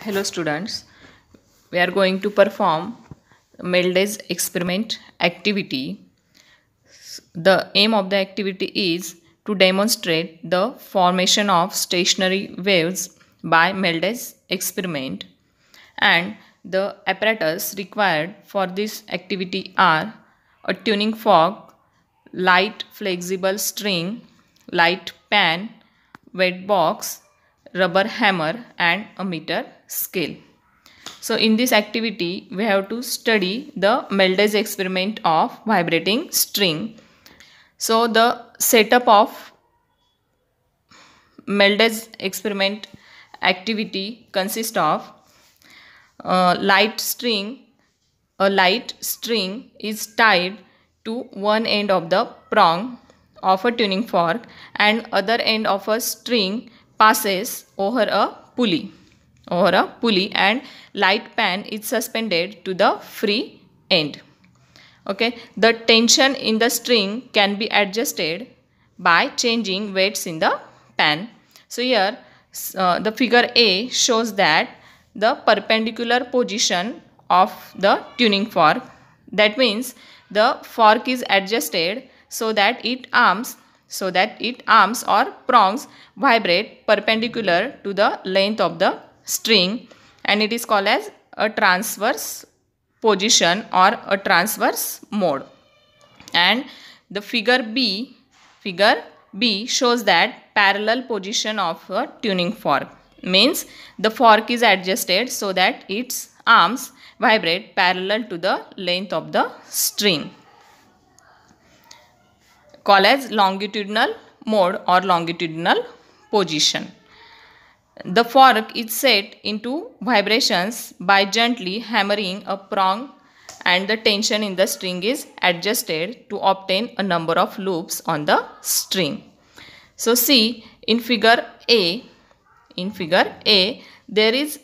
Hello students, we are going to perform Melday's experiment activity. The aim of the activity is to demonstrate the formation of stationary waves by Melday's experiment, and the apparatus required for this activity are a tuning fork, light flexible string, light pan, wet box, rubber hammer and a meter scale. So in this activity we have to study the Melday's experiment of vibrating string. So the setup of Melday's experiment activity consists of a light string is tied to one end of the prong of a tuning fork and other end of a string passes over a pulley and light pan is suspended to the free end. Okay, the tension in the string can be adjusted by changing weights in the pan. So here the figure A shows that the perpendicular position of the tuning fork, that means the fork is adjusted so that its arms or prongs vibrate perpendicular to the length of the string, and it is called as a transverse position or a transverse mode. And the figure B shows that parallel position of a tuning fork, means the fork is adjusted so that its arms vibrate parallel to the length of the string, called as longitudinal mode or longitudinal position. The fork is set into vibrations by gently hammering a prong, and the tension in the string is adjusted to obtain a number of loops on the string. So see, in figure A there is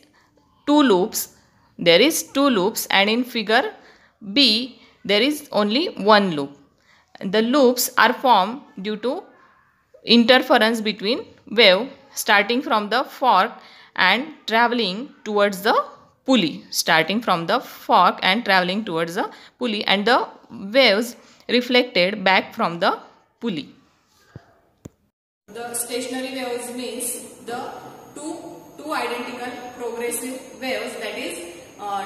two loops, and in figure B there is only one loop. The loops are formed due to interference between wave starting from the fork and traveling towards the pulley, and the waves reflected back from the pulley. The stationary waves means the two identical progressive waves, that is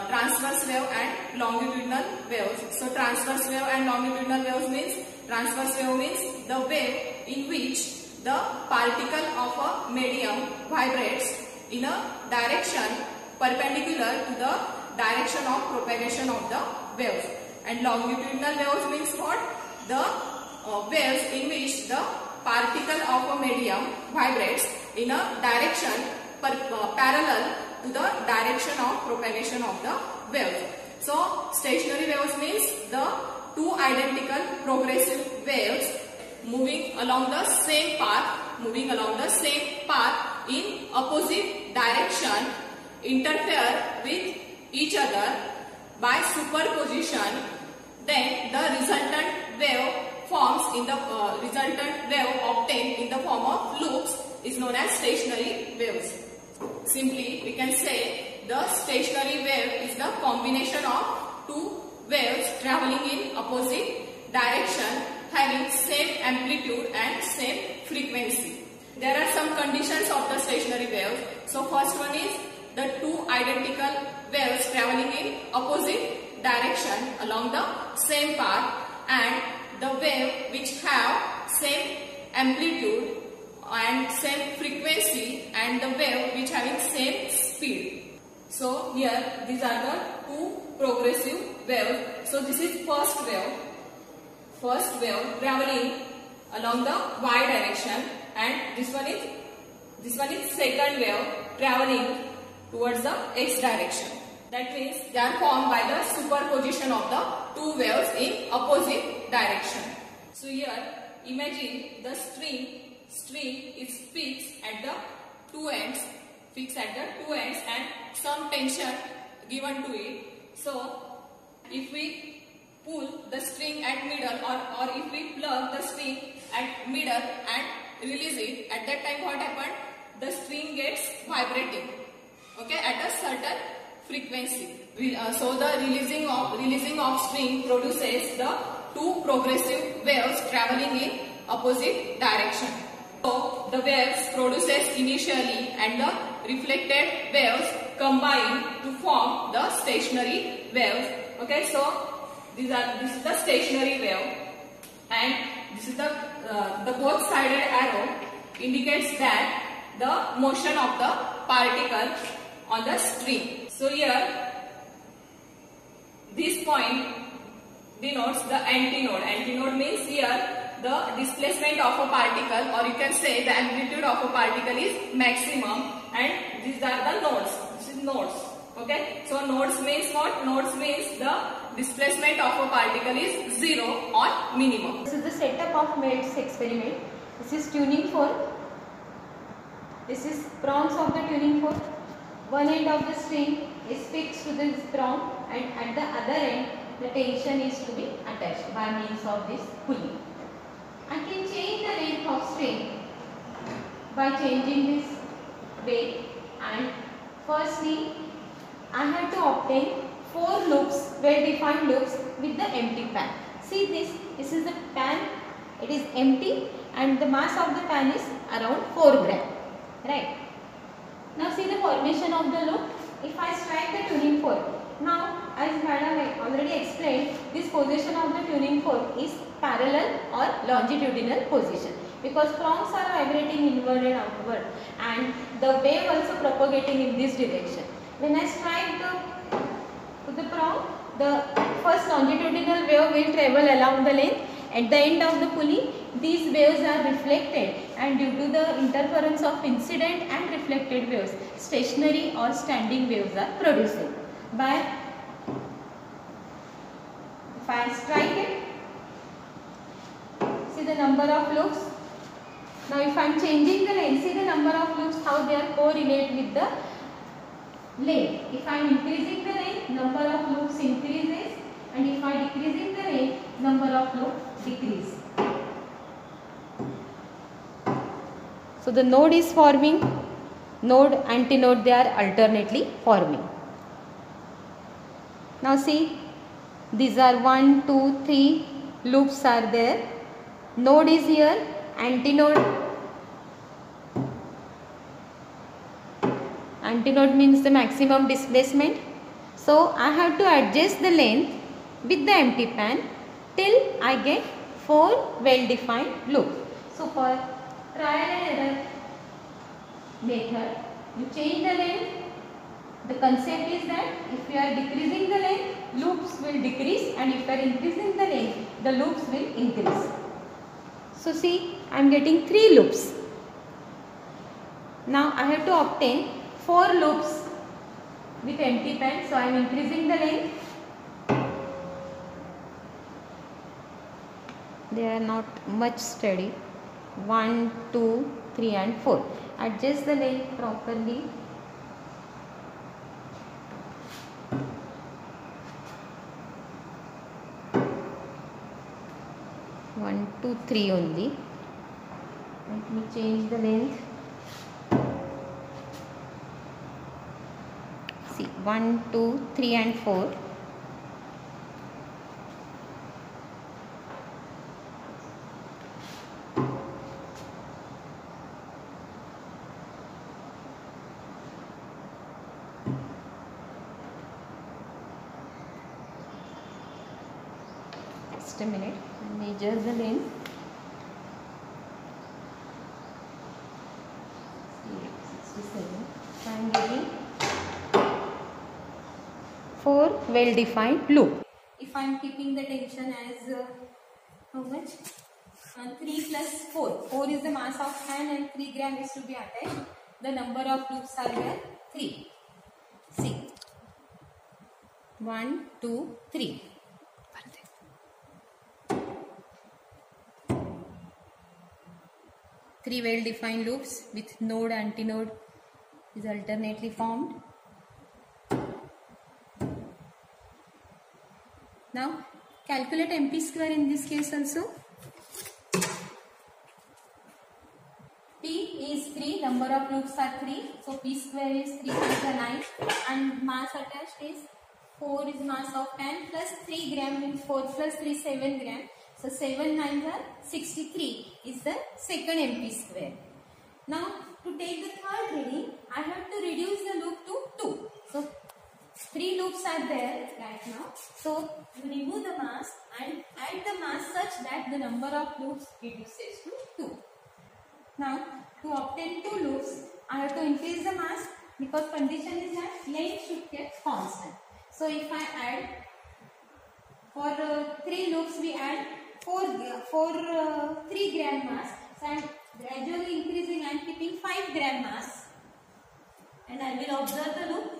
transverse wave and longitudinal waves. So transverse wave and longitudinal waves means, transverse wave means the wave in which the particle of a medium vibrates in a direction perpendicular to the direction of propagation of the waves. And longitudinal waves means what? The waves in which the particle of a medium vibrates in a direction parallel to the direction of propagation of the waves. So stationary waves means the two identical progressive waves moving along the same path in opposite direction, interfere with each other by superposition. Then the resultant wave obtained in the form of loops is known as stationary waves. Simply we can say the stationary wave is the combination of two waves traveling in opposite direction, having same amplitude and same frequency. There are some conditions of the stationary wave. So first one is the two identical waves traveling in opposite direction along the same path, and the wave which have same amplitude and same frequency, and the wave which having same speed. So here these are the two progressive waves. So this is first wave traveling along the y direction, and this one is second wave traveling towards the x direction. That means they are formed by the superposition of the two waves in opposite direction. So here imagine the string is fixed at the two ends, and some tension given to it. So if we pull the string at middle, or if we plug the string at middle and release it, at that time what happened? The string gets vibrating, okay, at a frequency. So the releasing of string produces the two progressive waves traveling in opposite direction. So the waves produces initially and the reflected waves combine to form the stationary waves. Okay, so this is the stationary wave, and this is the both sided arrow indicates that the motion of the particle on the string. So here this point denotes the antinode. Antinode means here the displacement of a particle, or you can say the amplitude of a particle is maximum, and these are the nodes. This is nodes. Okay, so nodes means what? Nodes means the displacement of a particle is 0 or minimum. This is the setup of Maid's experiment. This is tuning fork. This is prongs of the tuning fork. One end of the string is fixed to this prong, and at the other end the tension is to be attached by means of this pulley. I can change the length of string by changing this way, and firstly I have to obtain 4 loops, well defined loops with the empty pan. See this is the pan, it is empty and the mass of the pan is around 4 gram, right. Now see the formation of the loop. If I strike the tuning fork, now as madam already explained, this position of the tuning fork is parallel or longitudinal position, because prongs are vibrating inward and outward, and the wave also propagating in this direction. When I strike the prong, the first longitudinal wave will travel along the length. At the end of the pulley, these waves are reflected, and due to the interference of incident and reflected waves, stationary or standing waves are produced. If I strike it, see the number of loops. Now if I am changing the length, see the number of loops, how they are correlate with the length. If I am increasing the length, number of loops increases, and if I am decreasing the length, number of loops decrease. So the node is forming, node, antinode, they are alternately forming. Now see, these are 1, 2, 3 loops are there. Node is here, antinode. Antinode means the maximum displacement. So I have to adjust the length with the empty pan till I get 4 well defined loops. So for trial and error method, you change the length. The concept is that if you are decreasing the length, loops will decrease, and if you are increasing the length, the loops will increase. So see, I am getting 3 loops. Now I have to obtain 4 loops with empty pan, so I am increasing the length. They are not much steady. 1, 2, 3 and 4. Adjust the length properly. One, 2, 3 only. Let me change the length. See, 1, 2, 3 and 4. Just a minute, measure the length. I am getting 4 well defined loop. If I am keeping the tension as how much? 3 plus 4. 4 is the mass of pan and 3 gram is to be attached. The number of loops are there 3. See, 1, 2, 3. 3 well defined loops with node, antinode is alternately formed. Now calculate MP square in this case also. P is 3, number of loops are 3, so P square is 3 times 9. and mass attached is 4 is mass of 10 plus 3 gram means 4 plus 3 7 gram. So 7 9s are 63 is the second MP square. Now to take the third reading, I have to reduce the loop to 2. So 3 loops are there right now. So you remove the mass and add the mass such that the number of loops reduces to 2. Now to obtain 2 loops, I have to increase the mass because condition is that length should get constant. So if I add for 3 loops, we add 3 gram mass. So I am gradually increasing. I am keeping 5 gram mass, and I will observe the loop.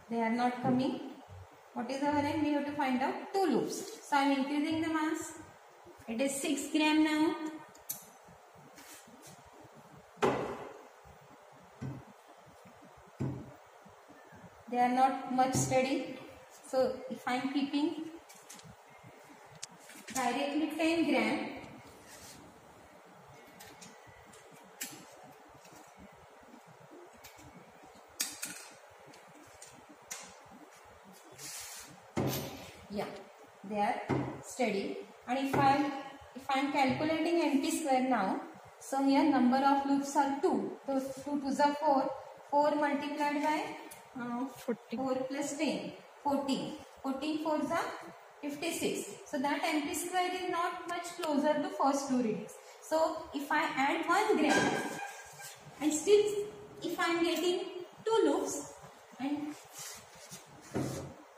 They are not coming. What is our aim? We have to find out 2 loops. So I am increasing the mass. It is 6 gram now. They are not much steady. So if I am keeping directly 10 gram, yeah, they are steady. And if I am calculating MP square now, so here number of loops are 2. So 2 to the 4. 4 multiplied by 4 plus 10, 14. 14 4s are 56. So that MP square is not much closer to first 2 readings. So if I add 1 gram and still if I am getting 2 loops, and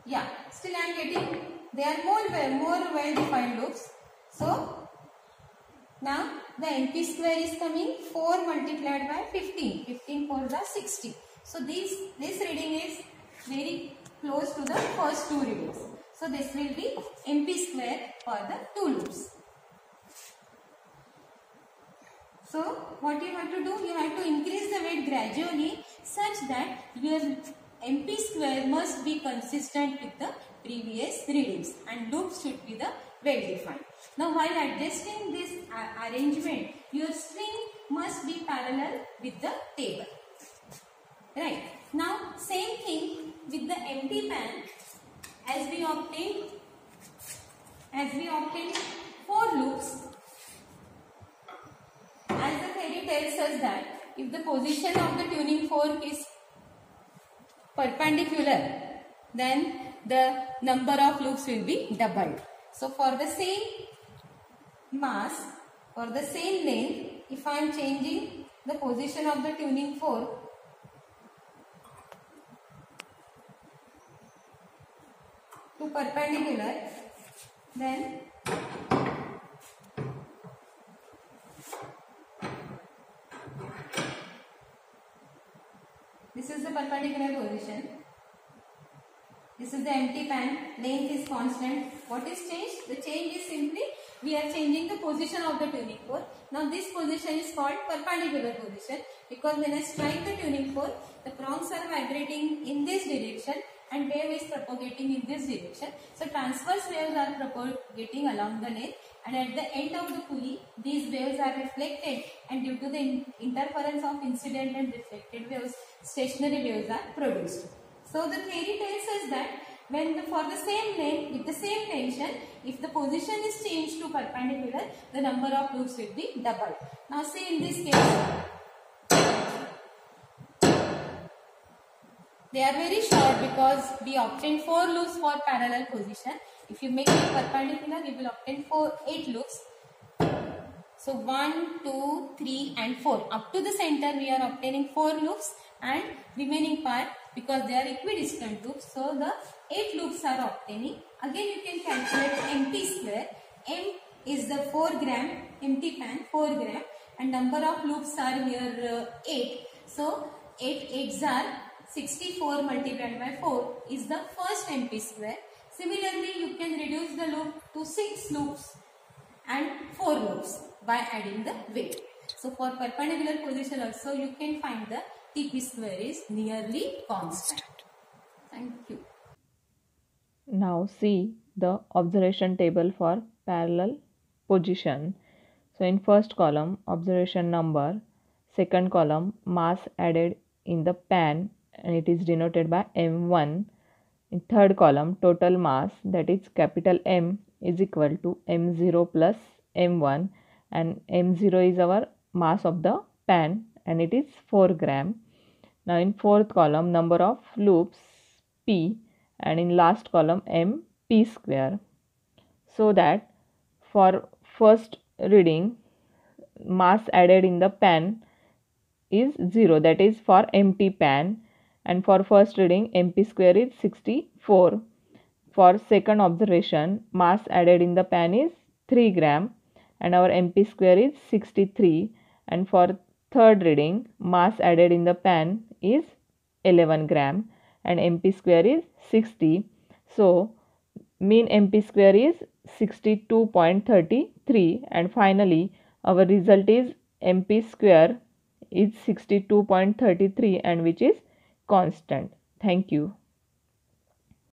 yeah, still I am getting, they are more well defined loops. So now the MP square is coming 4 multiplied by 15. 15 4s are 60. So this reading is very close to the first 2 readings. So this will be MP square for the 2 loops. So what you have to do, you have to increase the weight gradually such that your MP square must be consistent with the previous readings and loops should be the well defined. Now while adjusting this arrangement, your string must be parallel with the table. Right. Now same thing with the empty pan. As we obtained 4 loops, as the theory tells us that if the position of the tuning fork is perpendicular, then the number of loops will be doubled. So for the same mass, for the same length, if I am changing the position of the tuning fork to perpendicular, then this is the perpendicular position. This is the empty pan. Length is constant. What is changed? The change is simply we are changing the position of the tuning fork. Now this position is called perpendicular position because when I strike the tuning fork, the prongs are vibrating in this direction and wave is propagating in this direction. So transverse waves are propagating along the length, and at the end of the pulley, these waves are reflected, and due to the interference of incident and reflected waves, stationary waves are produced. So the theory tells us that when for the same length, with the same tension, if the position is changed to perpendicular, the number of loops will be doubled. Now see in this case, they are very short because we obtain 4 loops for parallel position. If you make it perpendicular, you will obtain 8 loops. So 1, 2, 3 and 4. Up to the center we are obtaining 4 loops, and remaining part, because they are equidistant loops, so the 8 loops are obtaining. Again you can calculate MP square. M is the 4 gram, empty pan 4 gram, and number of loops are here 8. So 8 8s are 64 multiplied by 4 is the first MP square. Similarly, you can reduce the loop to 6 loops and 4 loops by adding the weight. So for perpendicular position also you can find the TP square is nearly constant. Thank you. Now see the observation table for parallel position. So in first column, observation number, second column, mass added in the pan, and it is denoted by M1. In third column, total mass, that is capital M, is equal to M0 plus M1, and M0 is our mass of the pan and it is 4 gram. Now in fourth column, number of loops P, and in last column M P square. So that for first reading, mass added in the pan is 0, that is for empty pan, and for first reading MP square is 64. For second observation, mass added in the pan is 3 gram and our MP square is 63, and for third reading, mass added in the pan is 11 gram and MP square is 60. So mean MP square is 62.33, and finally our result is MP square is 62.33 and which is constant. Thank you.